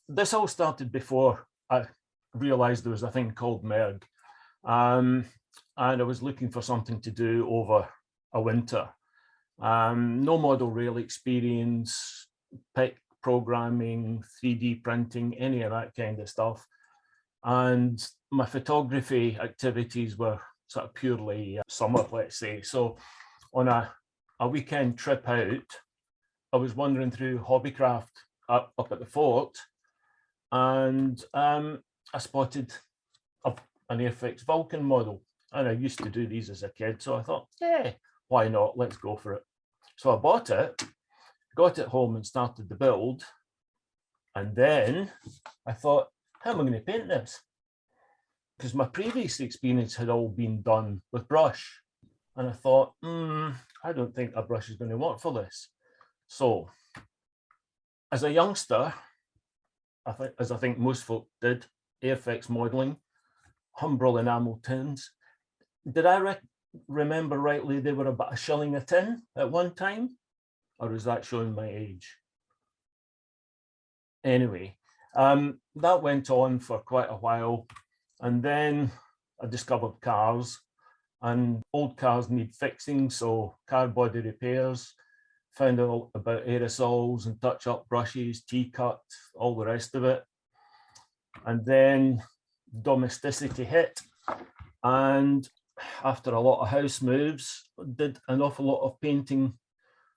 this all started before I realized there was a thing called Merg. And I was looking for something to do over a winter. No model rail experience, PIC programming, 3D printing, any of that kind of stuff. And my photography activities were sort of purely summer, let's say. So on a weekend trip out, I was wandering through Hobbycraft up at the fort, and I spotted an Airfix Vulcan model. And I used to do these as a kid, so I thought, yeah, why not? Let's go for it. So I bought it, got it home and started the build. And then I thought, how am I going to paint this? Because my previous experience had all been done with brush. And I thought, I don't think a brush is going to work for this. So as a youngster, as I think most folk did, Airfix modelling, Humbrol enamel tins. Did I remember rightly they were about £1 a tin at one time? Or is that showing my age? Anyway, that went on for quite a while. And then I discovered cars, and old cars need fixing. So car body repairs, found out about aerosols and touch-up brushes, T-cut, all the rest of it. And then domesticity hit. And after a lot of house moves, did an awful lot of painting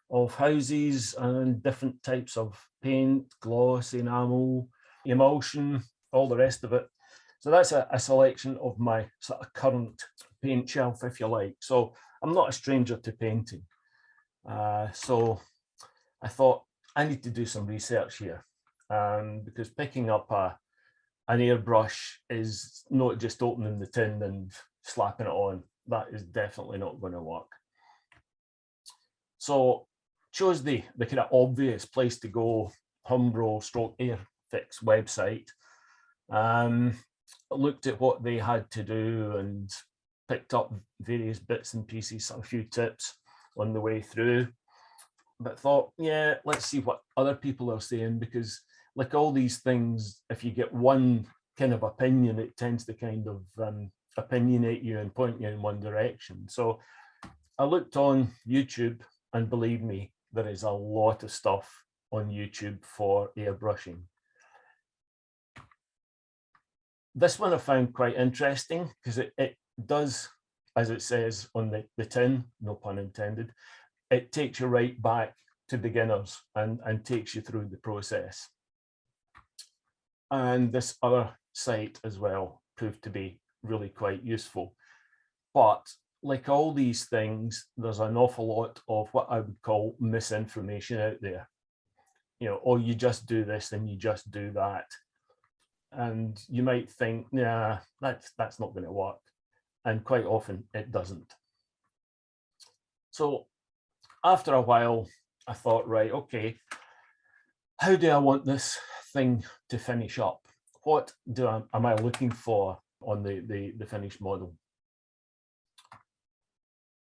of houses and different types of paint, gloss, enamel, emulsion, all the rest of it. So that's a selection of my sort of current paint shelf, if you like. So I'm not a stranger to painting. So I thought I need to do some research here, because picking up an airbrush is not just opening the tin and slapping it on. That is definitely not going to work. So chose the kind of obvious place to go, Humbrol / Airfix website. Looked at what they had to do and picked up various bits and pieces, a few tips on the way through. But thought, yeah, let's see what other people are saying, because like all these things, if you get one kind of opinion, it tends to kind of opinionate you and point you in one direction. So I looked on YouTube, and believe me, there is a lot of stuff on YouTube for airbrushing. This one I found quite interesting because it does, as it says on the tin, no pun intended, it takes you right back to beginners and takes you through the process. And this other site as well proved to be really quite useful. But like all these things, there's an awful lot of what I would call misinformation out there. You know, oh, you just do this and you just do that. And you might think, nah, that's not going to work. And quite often it doesn't. So after a while, I thought, right, okay, how do I want this thing to finish up? What am I looking for on the finished model?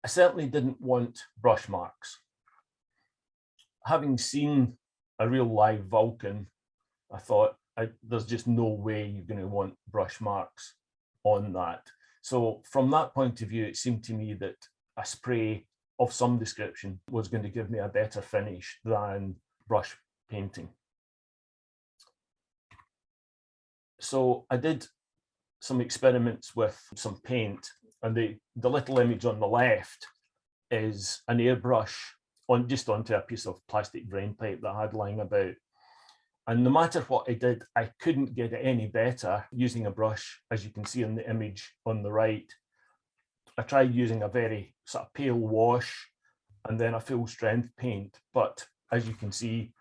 I certainly didn't want brush marks. Having seen a real live Vulcan, I thought there's just no way you're going to want brush marks on that. So from that point of view, it seemed to me that a spray of some description was going to give me a better finish than brush painting. So I did some experiments with some paint, and the little image on the left is an airbrush just onto a piece of plastic drain pipe that I had lying about. And no matter what I did, I couldn't get it any better using a brush, as you can see in the image on the right. I tried using a very sort of pale wash and then a full strength paint, but as you can see,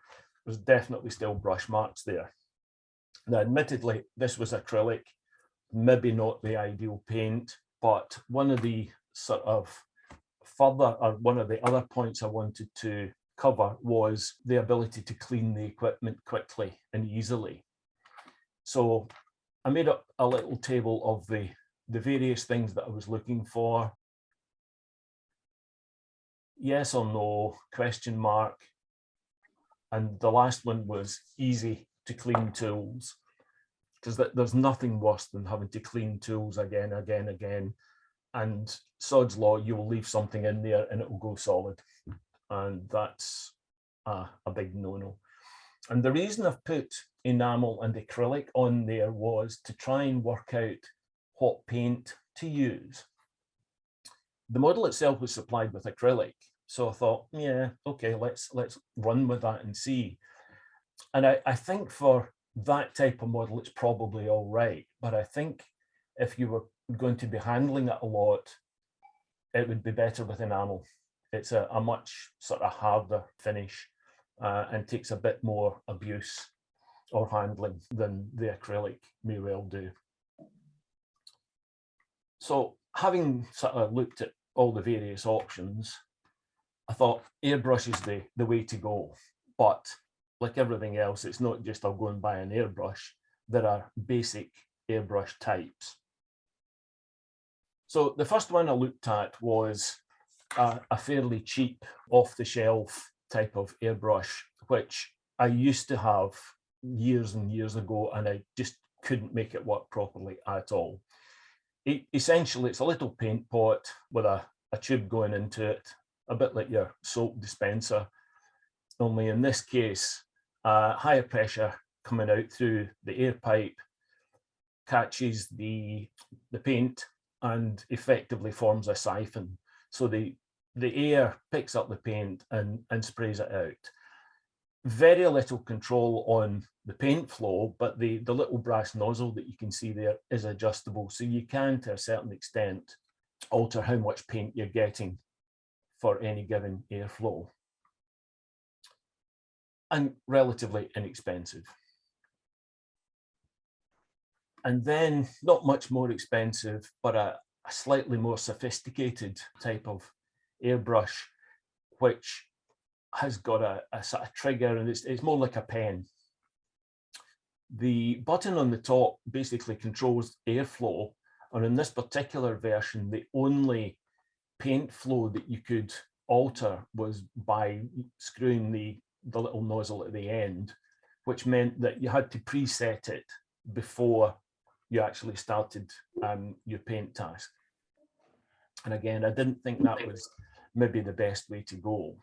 there's definitely still brush marks there. Now, admittedly, this was acrylic, maybe not the ideal paint, but one of the sort of one of the other points I wanted to cover was the ability to clean the equipment quickly and easily. So I made up a little table of the various things that I was looking for. Yes or no, question mark. And the last one was easy to clean tools, because there's nothing worse than having to clean tools again, and sod's law, you will leave something in there and it will go solid, and that's a big no-no. And the reason I've put enamel and acrylic on there was to try and work out what paint to use. The model itself was supplied with acrylic, so I thought, yeah, okay, let's run with that and see. And I think for that type of model, it's probably all right. But I think if you were going to be handling it a lot, it would be better with enamel. It's a much sort of harder finish and takes a bit more abuse or handling than the acrylic may well do. So having sort of looked at all the various options, I thought airbrush is the way to go. But like everything else, it's not just I'll go and buy an airbrush. There are basic airbrush types. So the first one I looked at was a fairly cheap off-the-shelf type of airbrush, which I used to have years and years ago, and I just couldn't make it work properly at all. Essentially, it's a little paint pot with a tube going into it, a bit like your soap dispenser, only in this case, higher pressure coming out through the air pipe catches the paint and effectively forms a siphon. So the air picks up the paint and sprays it out. Very little control on the paint flow, but the little brass nozzle that you can see there is adjustable. So you can, to a certain extent, alter how much paint you're getting for any given airflow. And relatively inexpensive. And then not much more expensive, but a slightly more sophisticated type of airbrush, which has got a sort of trigger, and it's more like a pen. The button on the top basically controls airflow, and in this particular version, the only paint flow that you could alter was by screwing the little nozzle at the end, which meant that you had to preset it before you actually started your paint task. And again, I didn't think that was maybe the best way to go.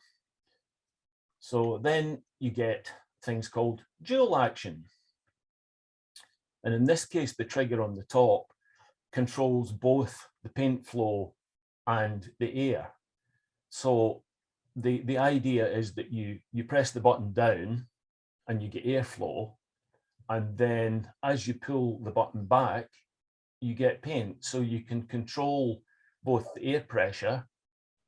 So then you get things called dual action. And in this case, the trigger on the top controls both the paint flow and the air. So the idea is that you press the button down and you get airflow, and then as you pull the button back, you get paint. So you can control both the air pressure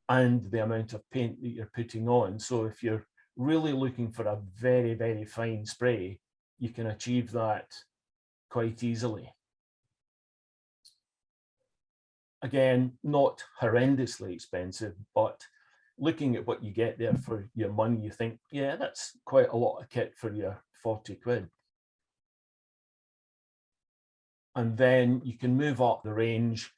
and the amount of paint that you're putting on. So if you're really looking for a very, very fine spray, you can achieve that quite easily. Again, not horrendously expensive, but looking at what you get there for your money, you think, yeah, that's quite a lot of kit for your 40 quid. And then you can move up the range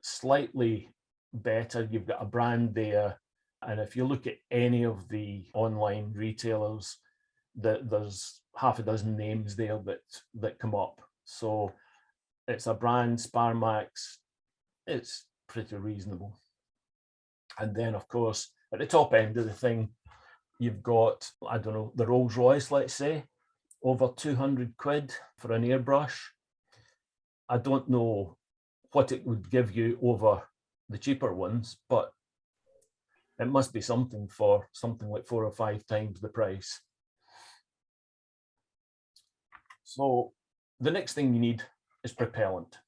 slightly better. You've got a brand there. And if you look at any of the online retailers, there's half a dozen names there that come up. So it's a brand, Sparmax. It's pretty reasonable. And then, of course, at the top end of the thing, you've got, I don't know, the Rolls Royce, let's say, over 200 quid for an airbrush. I don't know what it would give you over the cheaper ones, but it must be something for something like 4 or 5 times the price. So the next thing you need is propellant.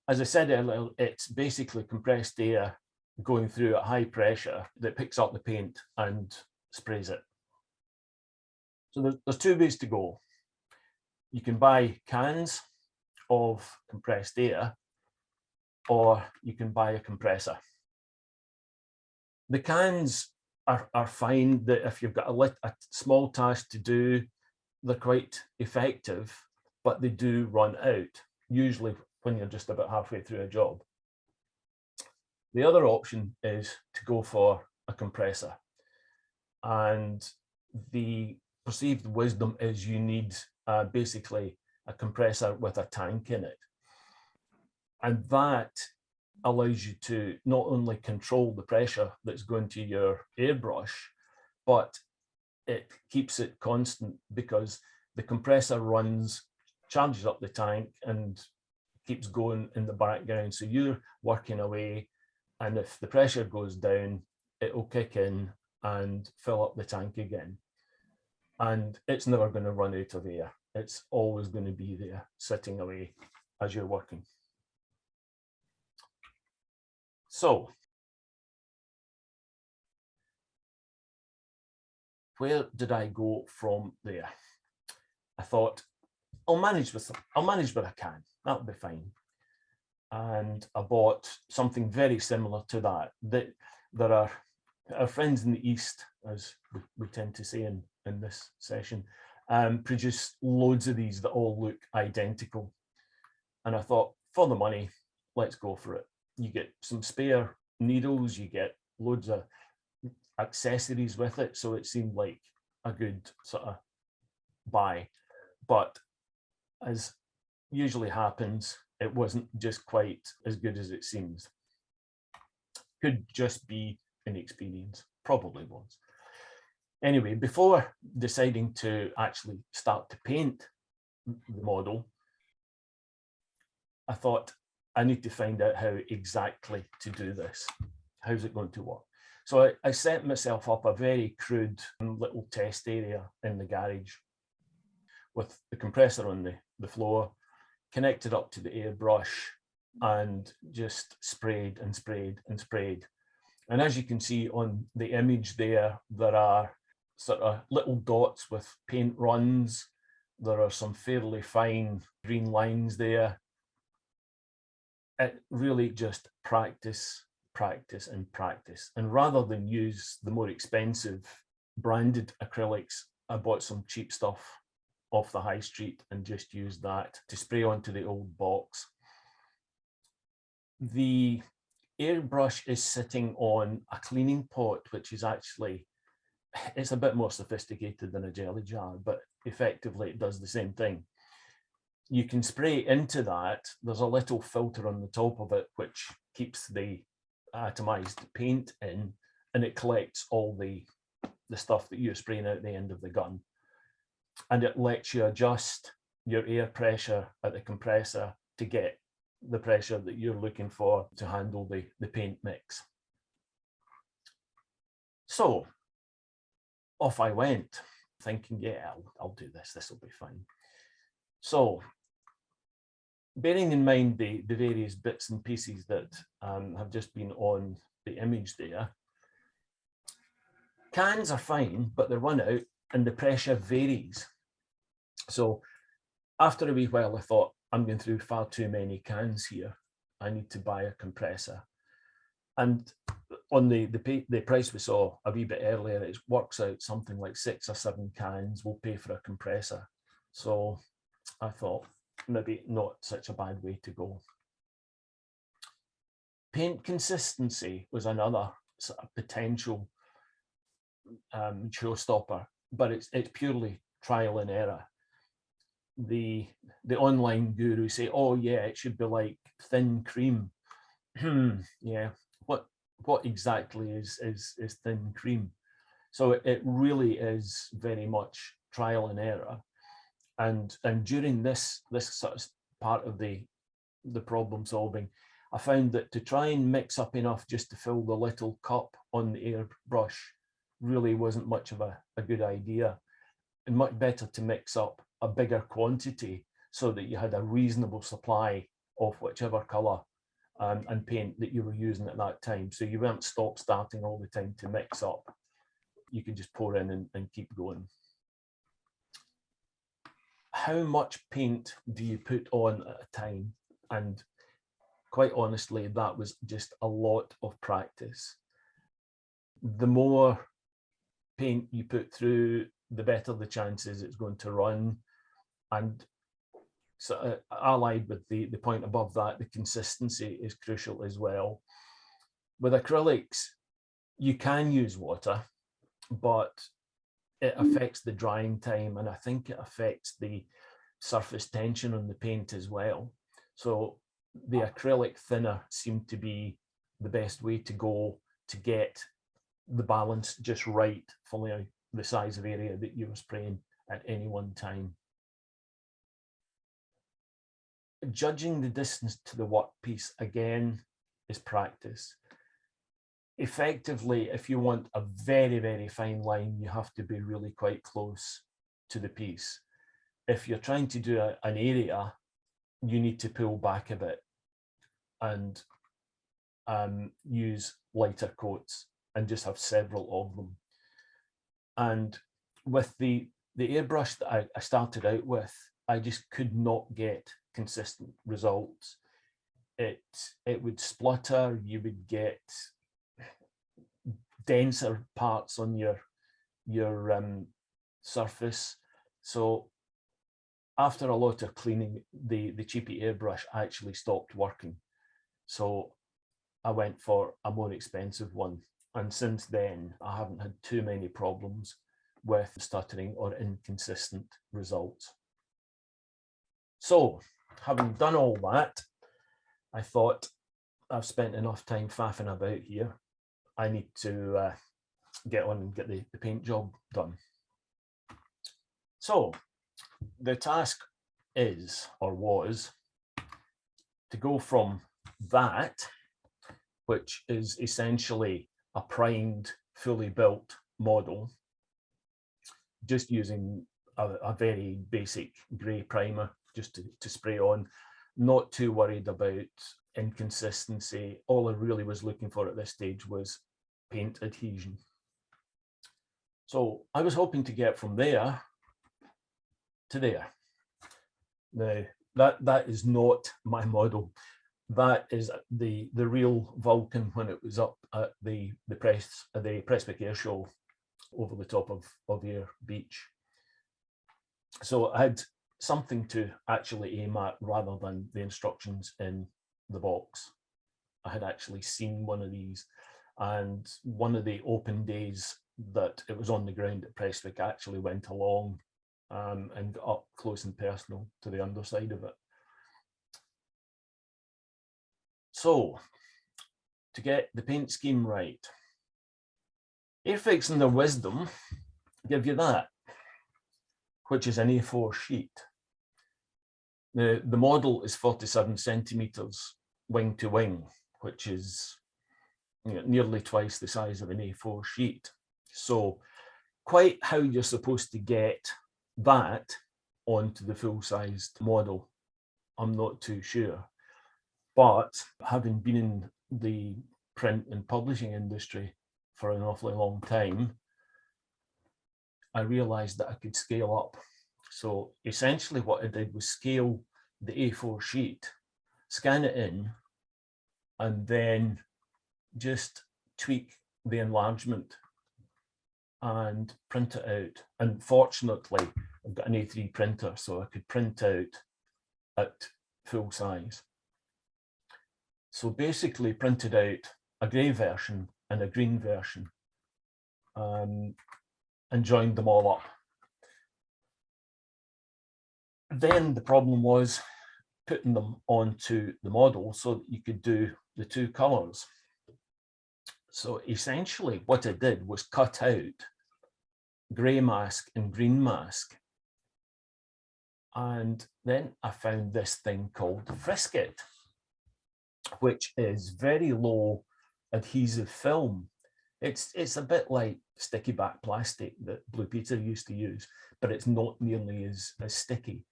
As I said earlier, it's basically compressed air going through at high pressure that picks up the paint and sprays it. So there's 2 ways to go. You can buy cans of compressed air, or you can buy a compressor. The cans are fine, that if you've got a small task to do, they're quite effective, but they do run out, usually when you're just about halfway through a job. The other option is to go for a compressor. And the perceived wisdom is you need basically a compressor with a tank in it. And that allows you to not only control the pressure that's going to your airbrush, but it keeps it constant because the compressor runs, charges up the tank and keeps going in the background. So you're working away, and if the pressure goes down, it will kick in and fill up the tank again. And it's never going to run out of air. It's always going to be there sitting away as you're working. So where did I go from there? I thought, I'll manage with a can. That'll be fine. And I bought something very similar to that. There are our friends in the East, as we tend to say in this session, produce loads of these that all look identical. And I thought, for the money, let's go for it. You get some spare needles, you get loads of accessories with it. So it seemed like a good sort of buy. But as usually happens, it wasn't just quite as good as it seems. Could just be inexperience, probably was. Anyway, before deciding to actually start to paint the model, I thought I need to find out how exactly to do this. How's it going to work? So I set myself up a very crude little test area in the garage with the compressor on the floor, connected up to the airbrush, and just sprayed and sprayed and sprayed. And as you can see on the image there, there are sort of little dots with paint runs. There are some fairly fine green lines there. It really just practice, practice, and practice. And rather than use the more expensive branded acrylics, I bought some cheap stuff off the high street and just used that to spray onto the old box. The airbrush is sitting on a cleaning pot, which is actually, it's a bit more sophisticated than a jelly jar, but effectively it does the same thing. You can spray into that. There's a little filter on the top of it, which keeps the atomized paint in, and it collects all the stuff that you're spraying out the end of the gun. And it lets you adjust your air pressure at the compressor to get the pressure that you're looking for to handle the paint mix. So off I went, thinking, yeah, I'll do this, this will be fine. So bearing in mind the various bits and pieces that have just been on the image there, cans are fine, but they run out and the pressure varies. So after a wee while, I thought, I'm going through far too many cans here. I need to buy a compressor. And on the price we saw a wee bit earlier, it works out something like 6 or 7 cans will pay for a compressor. So I thought, maybe not such a bad way to go. Paint consistency was another sort of potential showstopper, but it's purely trial and error. The online gurus say, oh yeah, it should be like thin cream. Yeah, what exactly is thin cream? So it really is very much trial and error. And during this sort of part of the problem solving, I found that to try and mix up enough just to fill the little cup on the airbrush really wasn't much of a good idea. And much better to mix up a bigger quantity so that you had a reasonable supply of whichever colour and paint that you were using at that time. So you weren't starting all the time to mix up. You could just pour in and keep going. How much paint do you put on at a time? And quite honestly, that was just a lot of practice. The more paint you put through, the better the chances it's going to run. And so allied with the point above that, the consistency is crucial as well. With acrylics, you can use water, but it affects the drying time, and I think it affects the surface tension on the paint as well. So the acrylic thinner seemed to be the best way to go to get the balance just right for the size of area that you were spraying at any one time. Judging the distance to the workpiece again is practice. Effectively, if you want a very, very fine line, you have to be really quite close to the piece. If you're trying to do an area, you need to pull back a bit and use lighter coats and just have several of them. And with the airbrush that I started out with, I just could not get consistent results. It would splutter, you would get denser parts on your surface. So after a lot of cleaning, the cheapy airbrush actually stopped working. So I went for a more expensive one. And since then, I haven't had too many problems with stuttering or inconsistent results. So having done all that, I thought I've spent enough time faffing about here. I need to get on and get the paint job done. So the task is, or was, to go from that, which is essentially a primed, fully built model, just using a very basic grey primer just to spray on, not too worried about inconsistency. All I really was looking for at this stage was paint adhesion. So I was hoping to get from there to there. Now, that is not my model. That is the real Vulcan when it was up at the Prestwick Air Show over the top of Ayr Beach. So I had something to actually aim at rather than the instructions in the box. I had actually seen one of these, and one of the open days that it was on the ground at Prestwick, I actually went along and got up close and personal to the underside of it. So, to get the paint scheme right, Airfix in their wisdom give you that, which is an A4 sheet. The model is 47 centimeters wing to wing, which is nearly twice the size of an A4 sheet. So quite how you're supposed to get that onto the full-sized model, I'm not too sure. But having been in the print and publishing industry for an awfully long time, I realized that I could scale up. So essentially what I did was scale the A4 sheet, scan it in, and then just tweak the enlargement and print it out. And fortunately, I've got an A3 printer, so I could print out at full size. So basically printed out a grey version and a green version and joined them all up. Then the problem was putting them onto the model so that you could do the two colours. So essentially what I did was cut out grey mask and green mask. And then I found this thing called Frisket, which is very low adhesive film. It's a bit like sticky back plastic that Blue Peter used to use, but it's not nearly as sticky.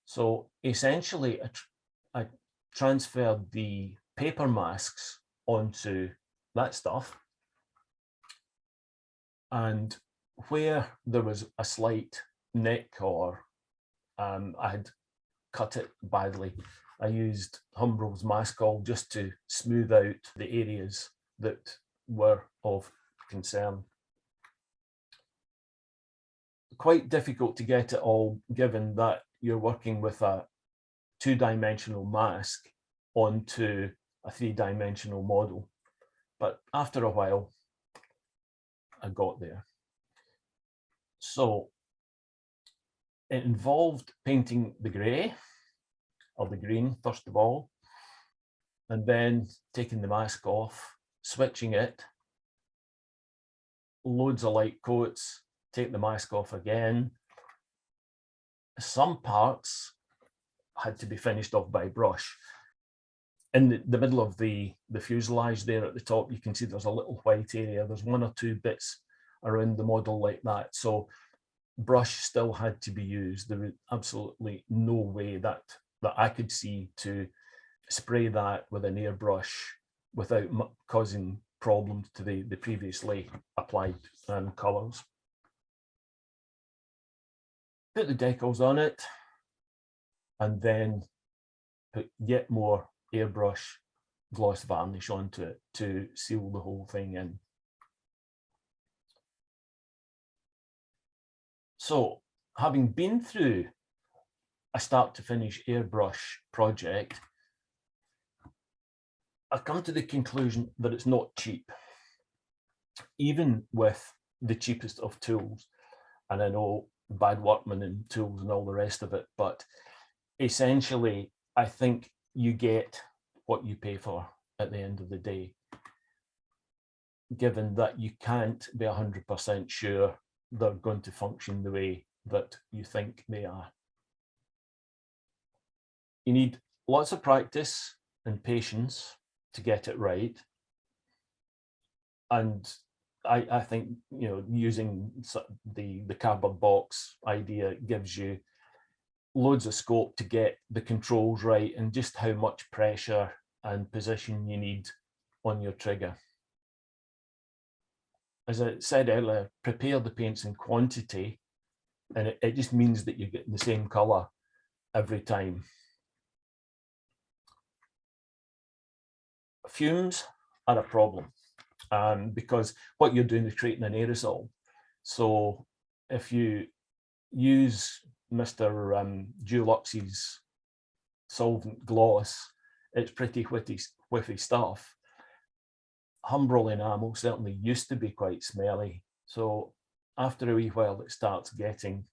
So essentially I transferred the paper masks onto that stuff, and where there was a slight nick or I had cut it badly, I used Humbrol's mask oil just to smooth out the areas that were of concern. Quite difficult to get it all, given that you're working with a two-dimensional mask onto a three-dimensional model. But after a while, I got there. So it involved painting the grey or the green first of all, and then taking the mask off, switching it, loads of light coats, take the mask off again. Some parts had to be finished off by brush. In the middle of the fuselage there at the top, you can see there's a little white area. There's one or two bits around the model like that. So brush still had to be used. There was absolutely no way that I could see to spray that with an airbrush without causing problems to the previously applied colours. Put the decals on it, and then put yet more airbrush gloss varnish onto it to seal the whole thing in. So, having been through a start to finish airbrush project, I've come to the conclusion that it's not cheap, even with the cheapest of tools. And I know bad workmen and tools and all the rest of it, but essentially, I think you get what you pay for at the end of the day, given that you can't be 100% sure they're going to function the way that you think they are. You need lots of practice and patience to get it right. And I think, you know, using the cardboard box idea gives you loads of scope to get the controls right and just how much pressure and position you need on your trigger. As I said earlier, prepare the paints in quantity, and it just means that you're getting the same colour every time. Fumes are a problem because what you're doing is creating an aerosol. So if you use Mr. Dulux's solvent gloss, it's pretty whiffy stuff. Humbrol enamel certainly used to be quite smelly. So after a wee while, it starts getting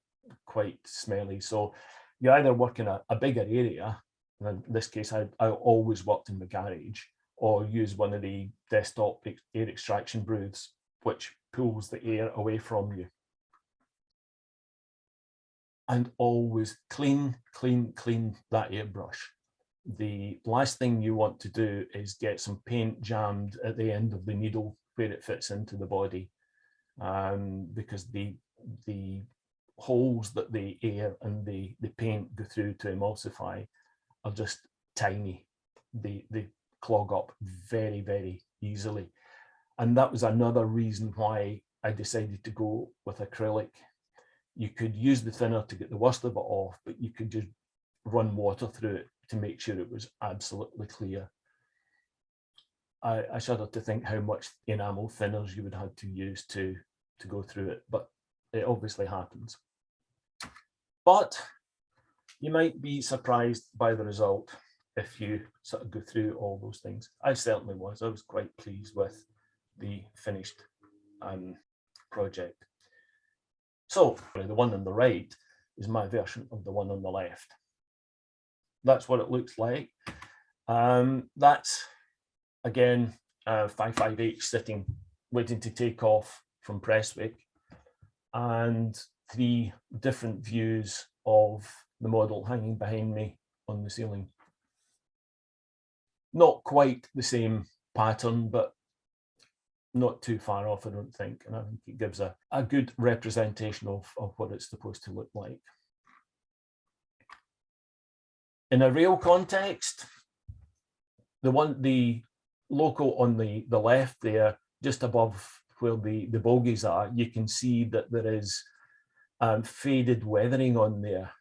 quite smelly. So you either work in a bigger area, and in this case, I always worked in the garage, or use one of the desktop air extraction booths, which pulls the air away from you. And always clean that airbrush. The last thing you want to do is get some paint jammed at the end of the needle where it fits into the body, because the holes that the air and the paint go through to emulsify are just tiny. They clog up very easily. And that was another reason why I decided to go with acrylic. You could use the thinner to get the worst of it off, but you could just run water through it to make sure it was absolutely clear. I shudder to think how much enamel thinners you would have to use to go through it, but it obviously happens. But you might be surprised by the result if you sort of go through all those things. I certainly was. I was quite pleased with the finished project. So the one on the right is my version of the one on the left. That's what it looks like. That's, again, 55H sitting, waiting to take off from Prestwick, and 3 different views of the model hanging behind me on the ceiling. Not quite the same pattern, but not too far off, I don't think. And I think it gives a good representation of what it's supposed to look like. In a rail context, the logo on the left there, just above where the bogies are, you can see that there is faded weathering on there.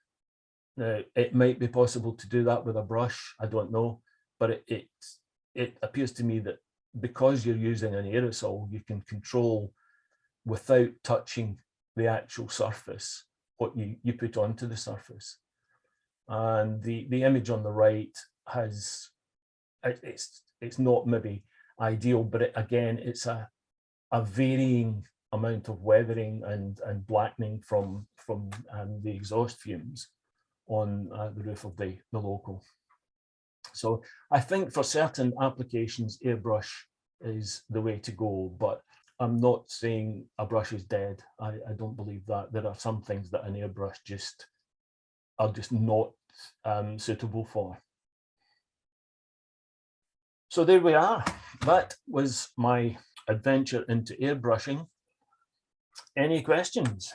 Now, it might be possible to do that with a brush, I don't know, but it appears to me that because you're using an aerosol, you can control without touching the actual surface what you put onto the surface. And the image on the right has, it's not maybe ideal, but again, it's a varying amount of weathering and blackening from the exhaust fumes on the roof of the local. So I think for certain applications, airbrush is the way to go, but I'm not saying a brush is dead. I don't believe that. There are some things that an airbrush are just not suitable for. So there we are. That was my adventure into airbrushing. Any questions?